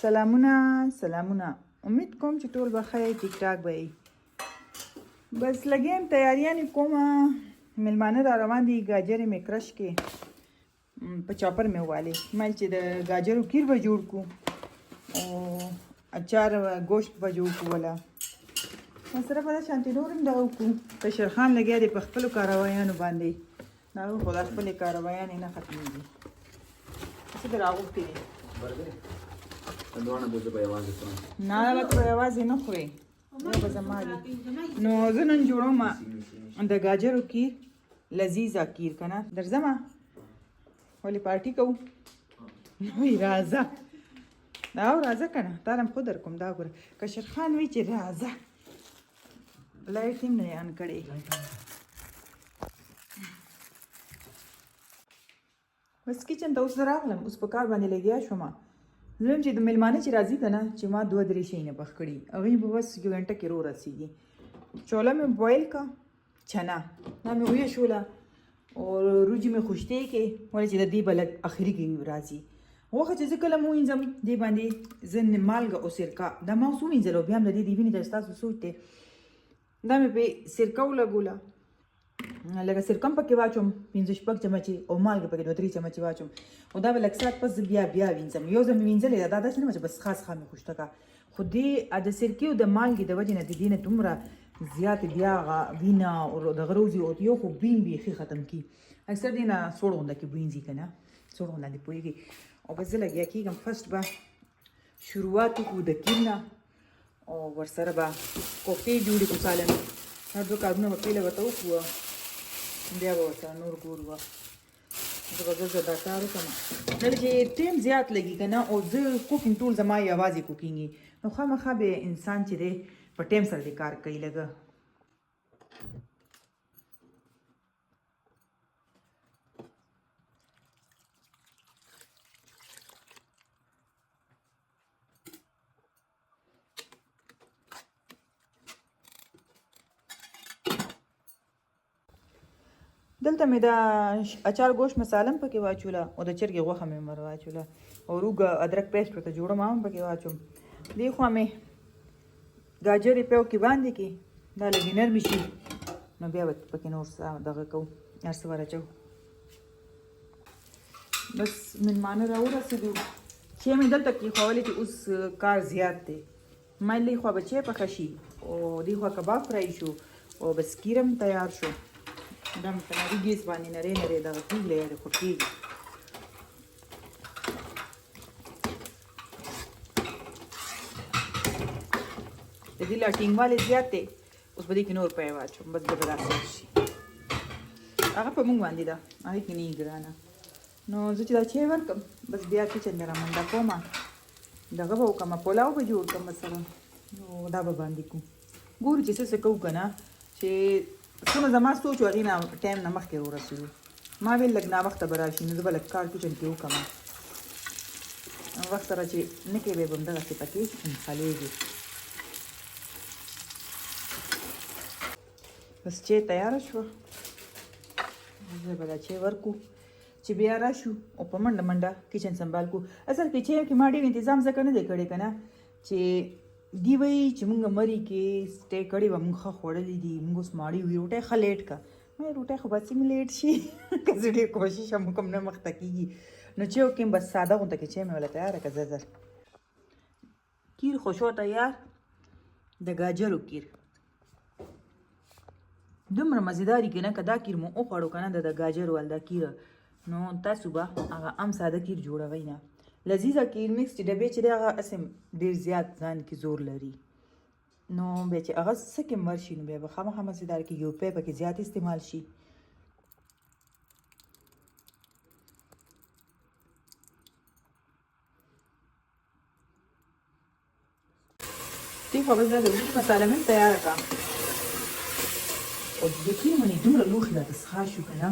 سلامونه امید کوم چې ټول به خیر ټیک ټاک به وي. بس لګیم تیاریانې کومه، مېلمانه را روان دي. ګاجرې مې کرش کې په چاپر مې والې، مایل چې د ګاجرو کیر به جوړ کړو او اچار ګوشت به جوړ کړو. ولا سره په شانتي نور هم دغه وکړو. کشرخان لګیا دی په خپلو کاروایانو باندې، دا خو د خپلې کاروایانې نه ختمېږي. څه به راغوښتي دي نه به ته به یوازې نه خورې، دا به زما وي. نو زه نن جوړوم د ګاجرو کیر، لذیذه کیر که نه. درځمه ولې پارټي کوو؟ وایي راځه دا او راځه که نه، تا هم خو در کوم. دا ګوره کشرخان وایي چې راځه، لایټ هم نه یې آن کړی. بس کچن ته اوس زه راغلم، اوس په کار باندې لګیا شوم. زه وایم چې د مېلمانه چې راځي که نه، چې ما 2-3 شیونه پخ کړي، هغوی به بس 1 غنټه کې رسېږي. چوله مې بویل کا، چنا دا مې ویشوله او روجي مې خوشتې کې، ولې چې د دې به لږ اخري کې راځي. غوښه چې زه کله م وینځم دې باندې زه مالګه او سرکه دا ما اوس ووینځله او بیا هم د دې وینې ته ستاسو سوچ دی. دا مې پې سرکه ولګوله، لکه سرکه هم پکې واچوم 5-6 چمچې او مالګه پکې 2-3 چمچې واچوم او دا به لږ ساعت پس زه بیا وینځم. یو ځل مې وینځلې ده، دا داسې نه وه چې بس خاص مې خوشته کړه، خو دې د سرکې او د مالګې د وجې نه د دې نه دومره زیات بیا هغه وینه او دغه روزي او یو خو بین بیخي ختم کړي. اکثر دې نه سوړ غونده کې وینځي که نه، سوړ غونده دې پوهېږي. او بس زه لګیا کېږم، فسټ به شروعات وکړو د کیر نه او ورسره به کوفتې جوړې کړو سالمې. دا 2 کارونه به پهله ورته وکړو، بیا به ورسره نور ګورو. زه به دا کار وکړم. دلته چې ټیم زیات لګي که نه، او زه کوکینګ ټول زما یوازې کوکینګ وي، نو خامخا به انسان چې دی په ټیم سره دې کار کوي لږه. دلته مې د اچار ګوشت مساله هم پکې واچوله او د چرګې غوښه مې ور واچوله او روږه ادرک پیسټ ورته جوړم هم پکې واچوم. دې خوا مې ګاجرې پیو کې باندې کې دا لږې نرمې شي، نو بیا به پکې نور څه دغه کوو، هر څه ور اچوو. بس مېلمانه راورسېدو، چای مې دلته کېښولې چې اوس کار زیات دی. ما دې خوا به چای پخه شي او دې خوا کباب فرای شو او بس کیر هم تیار شو. دا مې په نري ګیس باندې نری دغه کېږي یا خو کېږي. د دې لا ټینګوالی زیات دی، اوس به دې کې نور پی واچوم، بس به داسې شي. هغه په مونږ باندې ده، هغې کې نه وي ګرانه. نو زه چې دا چای ورکړم بس بیا کچن مې رامنډه کومه، دغه به وکړم، پلاو به جوړ کړم مثلا، نو دا به باندې کوو. ګورو چې څه کوو که نه، چې څومره زما سوچ و هغې نه ټایم نه مخکې ورسېدو. ما ویل لږ ناوخته به راشي، نو زه به لږ کار کچن کې وکړم. وخت سره چې نه کوې بیا به همدغسې پکې انخلېږي. بس چای تیاره شوه، زه به دا چای ورکو چې بیا راشو او په منډه منډه کچن سنبال کو. اصل کې چای کې ما ډېر انتظام ځکه نه دی کړی که نه، چې دی وایي چې مونږ مري کې سټې کړې وه، مونږ ښه خوړلي دي، مونږ اوس ماړي وي، روټۍ ښه لیټ که. مې روټۍ خو بس مې لیټ شي که زه ډېر کوشش هم وکړم نه مخته کېږي. نو چې وکړم بس ساده غونته کې چای مې وله تیاره کړه. زر کیر خو شو تیار، د ګاجرو کیر دومره مزېداري که نه، که دا کیر مو وخوړو که نه د ګاجرو ول دا کیره، نو تاسو به هغه هم ساده کیر جوړوئ نه. لذیذه کیر میکس چې ډبې چې دی هغه هسې ډېر زیات ځان کې زور لري، نو بیا چې هغه څه کې مر شي نو بیا به خامخا مزېدار کېږي او پی پکې زیات استعمال شي. دې خوا بس دا د وریجو مساله مې تیاره کړه او د کیر منې دومره لوښي راته څښا شو که نه.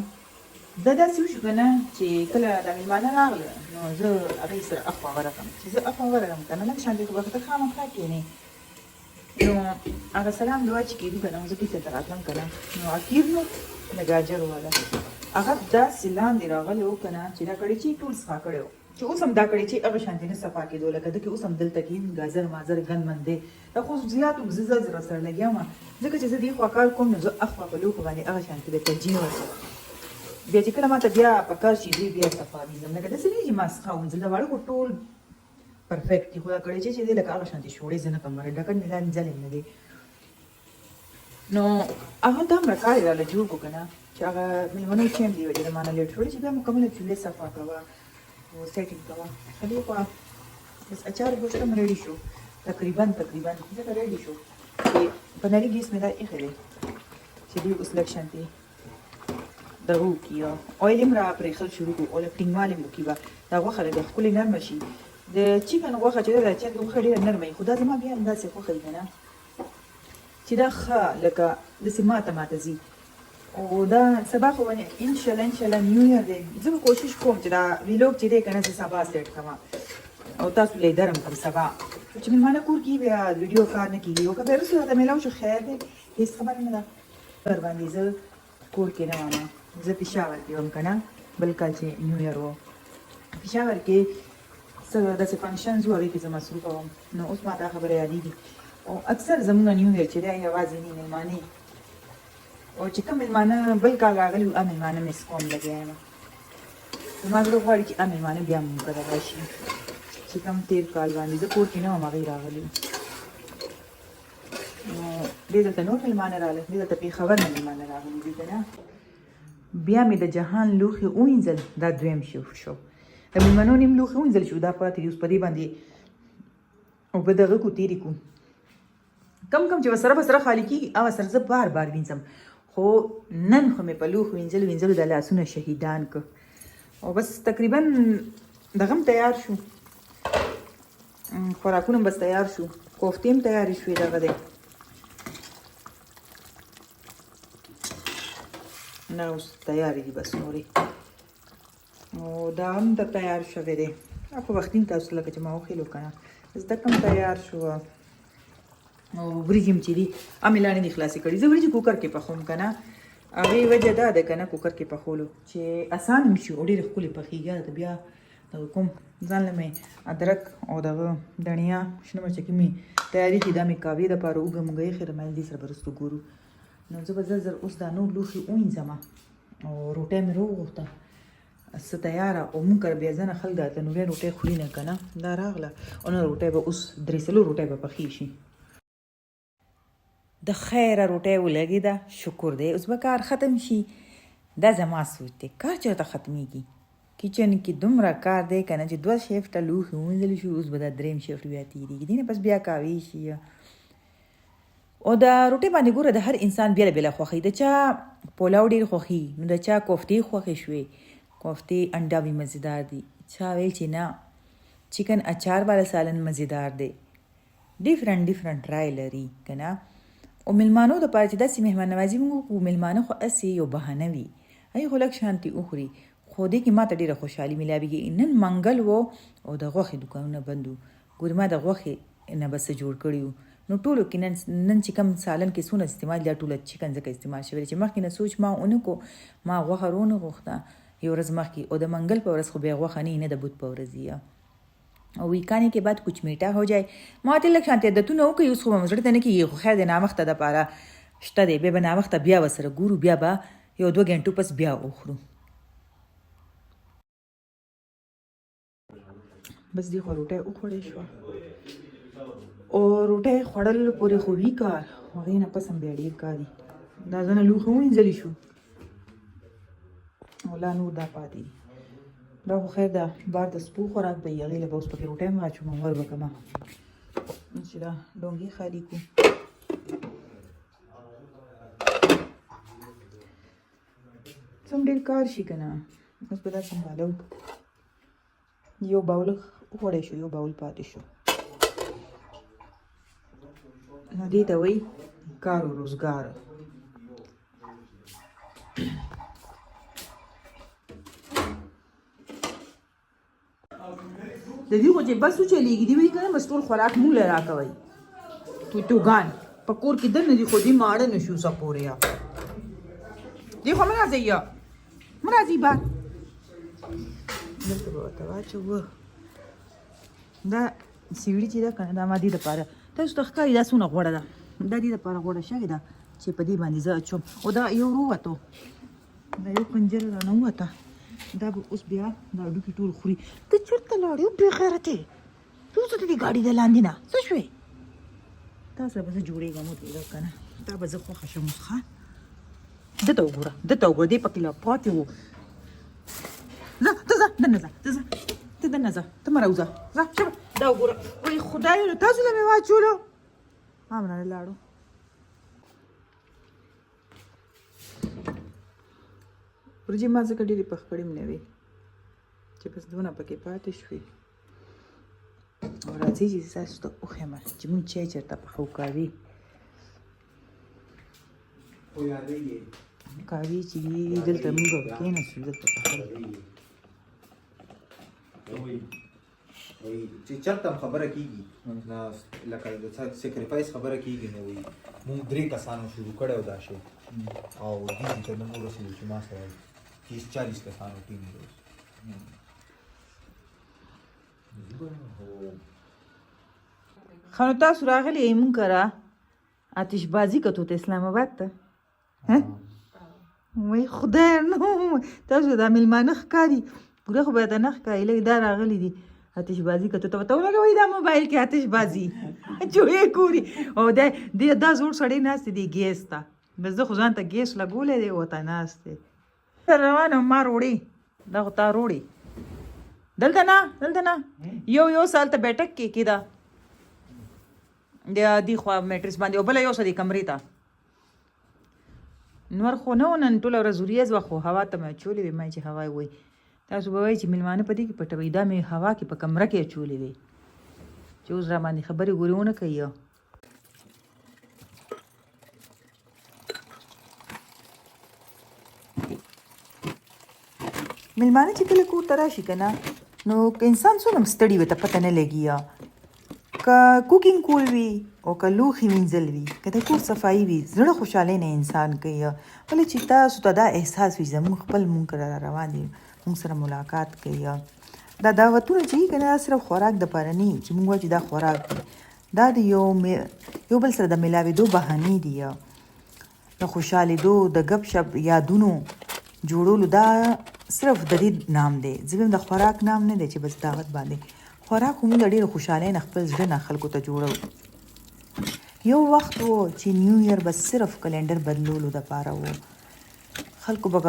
دا داسې وشو که نه چې کله دا مېلمانه راغله نو زه هغې سره اخوا ورغلم، چې زه اخوا ورغلم که نه لږ شانتې خو به ته خامخا کښېنې، نو هغه سلام دعا چې کېدو که نه زه کیسې ته راتلم که نه، نو هغه کیر نو د ګاجرو والا هغه داسې لاندې راغلی و که نه چې دا کړی چې ټول څښا کړی و چې اوس هم دا کړی چې هغه شانتي نه صفا کېدو لکه ده کې اوس هم دلته کې ګازر مازر ګند مند دی دا خو زیات زه زر سره لګیا وم ځکه چې زه دې خوا کار کوم نو زه اخوا په لوښو باندې هغه شانتي د ترجیح ورکوم بیا چې کله ماته بیا په کار شي دوی بیا صفا وینځم لکه داسې نه چې ما څخه وینځل د واړه خو ټول پرفیکټ دي خو دا کړی چې دی لکه هغه شانتي شوړې زه نه کوم ډکن مې دا مینځلی نه دی نو هغه دا همره کار یې راله جوړ کړو که نه چې هغه مېلمنو چې هم دې وجې د مانه لیټ شوړې چې بیا مکمله چولې صفا کوه او سیټینګ کوه دې خوا بس اچار ګوشت هم ریډي شو تقریبا ځکه ریډي شو چې په نري ګیس مې دا ایښی دی چې دوی اوس لږ شانتې دغه وکړي اویل هم را پرېښل شروع کړو او لږ ټینګوالی هم وکړي به دا غوښه لږه ښکلې نرمه شي د چکن غوښه چې ده د چرګ غوښه ډېره نرمه وي خو دا زما بیا همداسې خوښه وي که نه چې دا ښه لکه داسې ماته ځي او دا سبا خو انشاءالله نیو ایئر دی زه به کوشش کوم چې دا ویلاګ چې دی که نه زه سبا سیټ کړم او تاسو لیدر هم کړم سبا چې مېلمانه کور کې بیا ویډیو کار نه کېږي او که بیا وروسته راته میلاو شو خیر دی هېڅ خبره نه ده پر باندې زه کور کې نه وم زه پېښور کې وم که نه بل کال چې نیو ایئر و پېښور کې څه داسې فنکشنز وو هغې کې زه مصروفه وم نو اوس ما دا خبره یادېږي او اکثر زموږ نیو ایئر چې دی یوازې نه مېلمانې او چې کوم مېلمانه بل کال راغلي وو هغه مېلمانه مې سکون لګیا یم زما زړه غواړي چې هغه مېلمانه بیا مونږ کره راشي چې کوم تېر کال باندې زه کور کې نه وم هغوی راغلي وو نو دې دلته نور مېلمانه راغلل دې دلته پېښور نه مېلمانه راغلي دي که نه بیا مې د جهان لوښي ووینځل دا دویم شفت شو د مېلمنو نیم لوښي ووینځل شو دا پاتې دي اوس په دې باندې اوبه دغه کړو تېرې کړو کم چې ورسره خالي کېږي هغه سره زه بار وینځم خو نن خو مې په لوښو وینځلو د لاسونه شهیدان که او بس تقریبا دغه هم تیار شو خوراکونه هم بس تیار شو کوفتې هم تیارې شوې دغه دی نه اوس تیارې دي بس نورې او دا هم د تیار شوی دی خو وختي تاسو لکه چې ما وښیلو که نه زده کم تیار شو او وریجې هم چې دي مې لا نه دي خلاصې کړي زه وریجې کوکر کې پخوم که نه هغې وجه دا ده که نه کوکر کې پخولو چې اسان هم شي او ډېرې ښکلې پخېږي هلته بیا دغه کوم ځان له مې ادرک او دغه دڼیا شنه مرچه کې مې تیاري کړي دا مې کاوې دپاره اوږه موږه ایښې ده مایل دې سره به وروسته ګورو نو زه به زر اوس دا نور لوښي ووینځم او روټۍ مې راوغوښته څه تیاره او موږ کره بیا ځنه خلک دا تنورۍ روټۍ خوري نه که نه دا راغله او نه روټۍ به اوس 3 روټۍ به پخې شي د خیره روټۍ ولګېده شکر دی اوس به کار ختم شي دا زما سوچ دی کار چېرته ختمېږي کچن کې دومره کار دی که نه چې 2 شفټه لوښي ووینځلی شو اوس به دا 3 شفټ بیا تېرېږي دې نه پس بیا کاوې شي او دا روټۍ باندې ګوره د هر انسان بیله بیله خوښوي د چا پولاو ډېر خوښي نو د چا کوفتې خوښې شوې کوفتې انډا وي مزېدار دي چا ویل چې نه چکن اچار والا سالن مزېدار دی ډیفرنٹ رای لري که نه او مېلمانو دپاره چې داسې مهمان نوازي موږ وکړو مېلمانه خو هسې یو بهانه وي هغې خو لږ شانتې وخوري خو دې کې ما ته ډېره خوشحالي میلاویږي نن منګل و او د غوښې دوکانونه بند وو ګورې ما د غوښې نه به څه جوړ کړي وو نو ټولو کې نن چې کوم سالن کې څونه استعمال دا ټوله چکن ځکه استعمال شوی چې مخکې نه سوچ ما ونه کو ما غوښه رونه غوښته یو ورځ مخکې او د منګل په ورځ خو بیا غوښه نه د بت په ورځ او ویکانے کے بعد کچھ میٹھا ہو جائے ما ته لږ شانتې عادتونه وکړي اوس خو به مې زړه ته نه کېږي خو خیر دی ناوخته دپاره شته دی بیا به ناوخته بیا به سره ګورو بیا به 1-2 غنټو پس بیا وخورو بس دی خو روټۍ وخوړې شوه او روټۍ خوړل پورې خو وي کار هغې نه پس هم بیا ډېر کار دي دا ځنه لوښي ووینځلي شو او لا نور دا پاتې دي دا خو خیر ده بار د سپو خوراک به وي هغې له به اوس پکې روټۍ هم واچوم ور به کړمه چې دا ډونګې خالي کړو څه هم ډېر کار شي که نه اوس به دا سنبالو یو باول وخوړی شو یو باول پاتې شو نو دې ته وایي کار و روزګار د دې خو چې بس وچلېږي دي وایي که نه بس ټول خوراک مونږ له راکوئ توتوګان په کور کې دننه دي خو دې ماړه نه شو څه پورې یا دې خو مه راځئ یا مه راځئ بار دلته به ورته واچوو. دا سیړي چې ده که نه دا ما دې دپاره تاسو ته ښکاري دا څونه غوړه ده. دا دې دپاره غوړه شوې ده چې په دې باندې زه اچوم. او دا یو ووتو، دا یو پنجره رانه ووته. دا به اوس بیا دا هډوکي ټول خوري. ته چېرته لاړې بې غیرتې؟ ته اوس د دې ګاډي د لاندې نه څه شوې؟ تا سره به زه جوړېږم وتېږه که نه، تا به زه خوښه شم اوس. ښه دته وګوره، دته وګوره، دې پکې لا پاتې وو. ځه ته ځه دننه ځه، ته ځه ته دننه ځه، ته مه راوځه، ځه شبه دا وګوره. وایي خدایه نو تاسو له مې واچولو. همنه لاړو. ورجې ما ځکه ډېرې پخ کړې مې نه وې چې بس دونه پکې پاتې شوې. او راځئ چې تاسو ته وښیم چې مونږ چای چېرته پخوو. کاوې چې دي دلته مونږ کېناستو، دلته پخوو. چې چېرته هم خبره کېږي لکه د سیکریفایس خبره کېږي نو وایي مونږ 3 کسانو شروع کړی و دا شی او دې ته موږ ورسېدو چې ما سره 30-40 کسانو ټیم دی. ښه نو تاسو راغلي یئ مونږ کره آتش بازي کتو ته اسلام آباد ته. وایي خدای نو تاسو دا میلمانه ښکاري، پوره خو باید نه ښکاري. لږ دا راغلي دي آتش بازي کتو ته ورته ولګوئ دا موبایل کې آتش بازي چوهې ګوري. او دا زوړ سړی ناست دی ګیس ته، بس زه خو ځان ته ګیس لګولی دی ورته ناست دی. روانه ما روړې دا خو تا روړې دلته نه یو سال ته بیټک کې کېده د دې خوا میټرس باندې، او بله یو څه دې کمرې ته. نور خو نه و نن ټوله ورځ وریځ وه، خو هوا ته مې اچولې وې. ما چې هوا یې وایي تاسو به وایي چې میلمانه په دې کې پټوي، دا مې هوا کې په کمره کې اچولې وې چې اوس را باندې خبرې ګورې ونه کوي. میلمانه چې کله کور ته راشي که نه نو که انسان څومره هم ستړي وي ته پته نه لګي، که کوکینګ کول وي او که لوښي وینځل وي، که د کور صفایي وي، زړه خوشحالۍ نه انسان کوي. ولې چې تاسو ته دا احساس وي زموږ خپل مونږ کره را روان دي، مونږ سره ملاقات کوي. دا دعوتونه چې وي که نه صرف خوراک دپاره نه وي چې مونږ وایو چې دا خوراک دی، دا د یو بل سره د میلاوېدو بهانې دي، د خوشحالېدو، د ګپ شپ یادونو جوړولو. دا صرف د دې نام دی، ځکه د خوراک نام نه دی چې بس دعوت باندې. خوراک خو موږ د ډېرې خوشحالۍ نه خپل زړه نه خلکو ته جوړو. یو وخت و چې نیو ایئر بس صرف کلنډر بدلولو دپاره و، خلکو به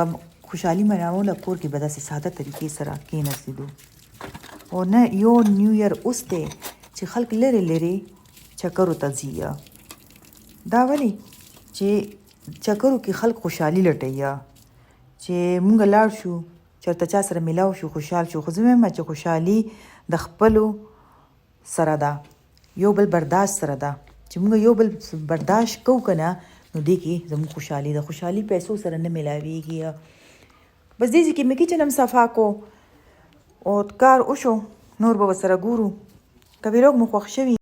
خوشحالي مناوله، کور کې به داسې ساده طریقې سره کېناستېدو. او نه یو نیو ایئر اوس دی چې خلک لرې لرې چکرو ته ځي. دا ولې چې چکرو کې خلک خوشحالي لټوي چې مونږ لاړ شو چېرته چا سره میلاو شو خوشحال شو. خو زه وایم چې خوشحالي د خپلو سره ده، یو بل برداشت سره ده. چې مونږ یو بل برداشت کوو که نه نو دې کې زموږ خوشحالي ده. خوشحالي پیسو سره نه میلاویږي. بس دې ځای کې مې کچن هم صفا کو او کار وشو، نور به ورسره ګورو. که ویلاګ مو خوښ شوي